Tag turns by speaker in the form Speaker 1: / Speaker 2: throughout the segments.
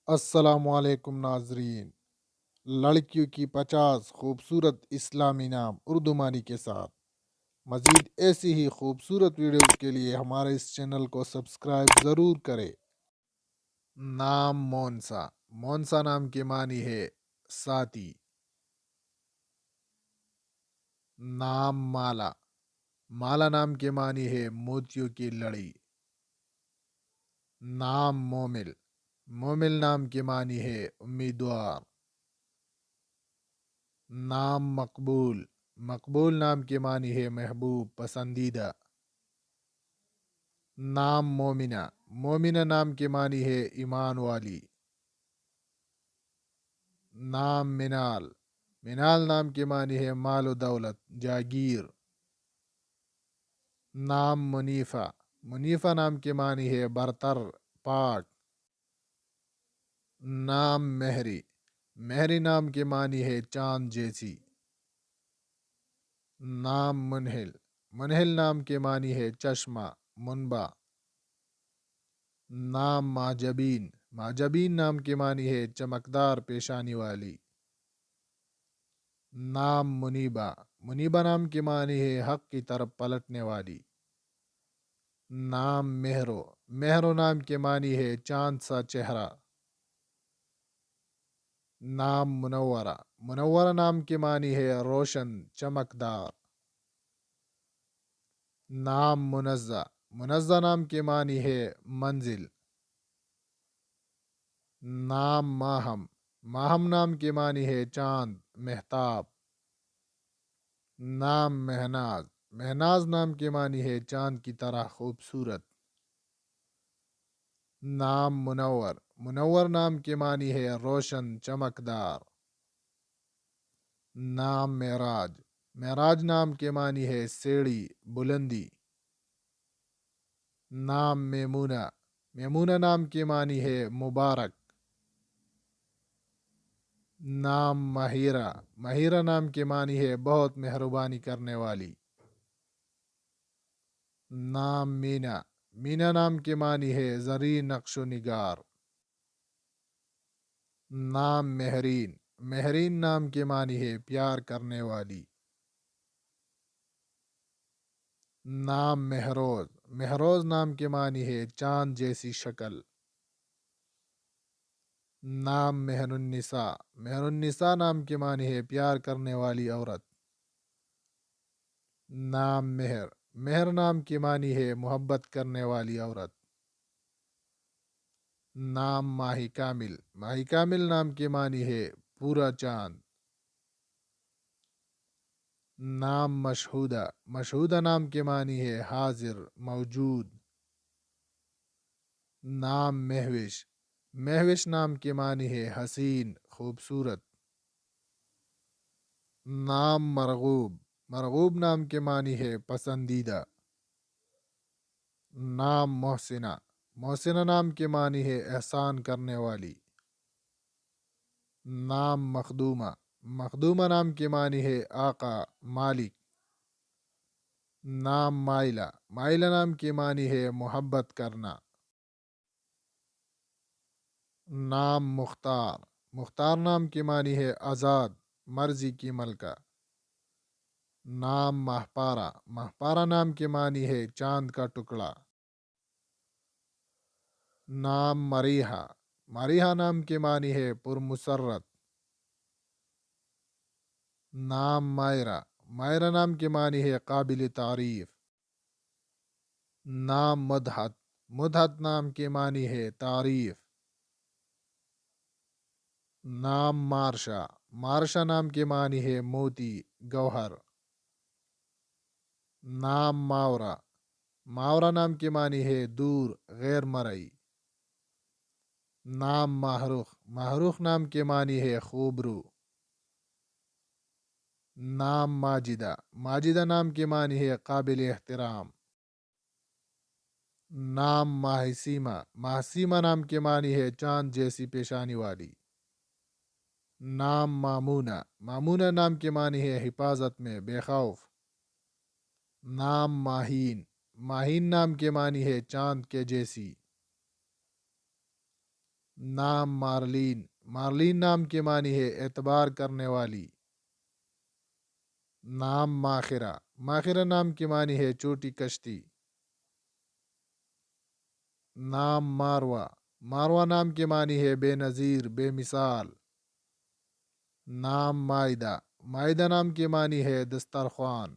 Speaker 1: السلام علیکم ناظرین، لڑکیوں کی 50 خوبصورت اسلامی نام اردو معنی کے ساتھ مزید ایسی ہی خوبصورت ویڈیوز کے لیے ہمارے اس چینل کو سبسکرائب ضرور کریں۔ نام مونسا۔ مونسا نام کے معنی ہے ساتھی۔ نام مالا۔ مالا نام کے معنی ہے موتیوں کی لڑی۔ نام مومل۔ مومل نام کے معنی ہے امیدوار۔ نام مقبول۔ مقبول نام کے معنی ہے محبوب، پسندیدہ۔ نام مومنہ۔ مومنہ نام کے معنی ہے ایمان والی۔ نام منال۔ منال نام کے معنی ہے مال و دولت، جاگیر۔ نام منیفہ۔ منیفہ نام کے معنی ہے برتر، پاک۔ نام مہری۔ مہری نام کے معنی ہے چاند جیسی۔ نام منہل۔ منہل نام کے معنی ہے چشمہ، منبع۔ نام معجبین۔ معجبین نام کے معنی ہے چمکدار پیشانی والی۔ نام منیبہ۔ منیبہ نام کے معنی ہے حق کی طرف پلٹنے والی۔ نام مہرو۔ مہرو نام کے معنی ہے چاند سا چہرہ۔ نام منورہ۔ منورہ نام کے معنی ہے روشن، چمکدار۔ نام منزہ۔ منزہ نام کے معنی ہے منزل۔ نام ماہم۔ ماہم نام کے معنی ہے چاند، مہتاب۔ نام مہناز۔ مہناز نام کے معنی ہے چاند کی طرح خوبصورت۔ نام منور۔ منور نام کے معنی ہے روشن، چمکدار۔ نام معراج۔ معراج نام کے معنی ہے سیڑھی، بلندی۔ نام میمونہ۔ میمونہ نام کے معنی ہے مبارک۔ نام ماہرہ۔ ماہرہ نام کے معنی ہے بہت مہربانی کرنے والی۔ نام مینا۔ مینا نام کے معنی ہے زرعی نقش و نگار۔ نام مہرین۔ مہرین نام کے معنی ہے پیار کرنے والی۔ نام مہروز۔ مہروز نام کے معنی ہے چاند جیسی شکل۔ نام مہر النساء۔ مہر النساء نام کے معنی ہے پیار کرنے والی عورت۔ نام مہر۔ مہر نام کے معنی ہے محبت کرنے والی عورت۔ نام ماہی کامل۔ ماہی کامل نام کے معنی ہے پورا چاند۔ نام مشہودہ۔ مشہودہ نام کے معنی ہے حاضر، موجود۔ نام مہوش۔ مہوش نام کے معنی ہے حسین، خوبصورت۔ نام مرغوب۔ مرغوب نام کے معنی ہے پسندیدہ۔ نام محسنہ۔ محسنہ نام کے معنی ہے احسان کرنے والی۔ نام مخدومہ۔ مخدومہ نام کے معنی ہے آقا، مالک۔ نام مائلہ۔ مائلہ نام کے معنی ہے محبت کرنا۔ نام مختار۔ مختار نام کے معنی ہے آزاد، مرضی کی ملکہ۔ نام ماہپارہ۔ ماہپارہ نام کے معنی ہے چاند کا ٹکڑا۔ نام مریحہ۔ مریحہ نام کے معنی ہے پرمسرت۔ نام مائرہ۔ مائرہ نام کے معنی ہے قابل تعریف۔ نام مدحت۔ مدحت نام کے معنی ہے تعریف۔ نام مارشا۔ مارشا نام کے معنی ہے موتی، گوہر۔ نام ماورا۔ ماورا نام کے معنی ہے دور، غیر مرئی۔ نام ماہرخ۔ ماہرخ نام کے معنی ہے خوبرو۔ نام ماجدہ۔ ماجدہ نام کے معنی ہے قابل احترام۔ نام ماہسیمہ۔ ماہسیمہ نام کے معنی ہے چاند جیسی پیشانی والی۔ نام مامونہ۔ مامونہ نام کے معنی ہے حفاظت میں، بے خوف۔ نام ماہین۔ ماہین نام کے معنی ہے چاند کے جیسی۔ نام مارلین، مارلین نام کے معنی ہے اعتبار کرنے والی۔ نام ماخرہ، ماخرہ نام کے معنی ہے چھوٹی کشتی۔ نام ماروا، ماروا نام کے معنی ہے بے نظیر، بے مثال۔ نام مائدہ، مائدہ نام کے معنی ہے دسترخوان۔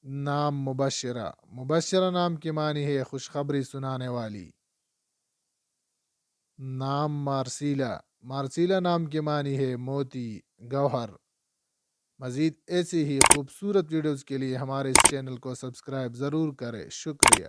Speaker 1: نام مبشرہ، مبشرہ نام کے معنی ہے خوشخبری سنانے والی۔ نام مارسیلا، مارسیلا نام کے معنی ہے موتی، گوہر۔ مزید ایسی ہی خوبصورت ویڈیوز کے لیے ہمارے اس چینل کو سبسکرائب ضرور کریں۔ شکریہ۔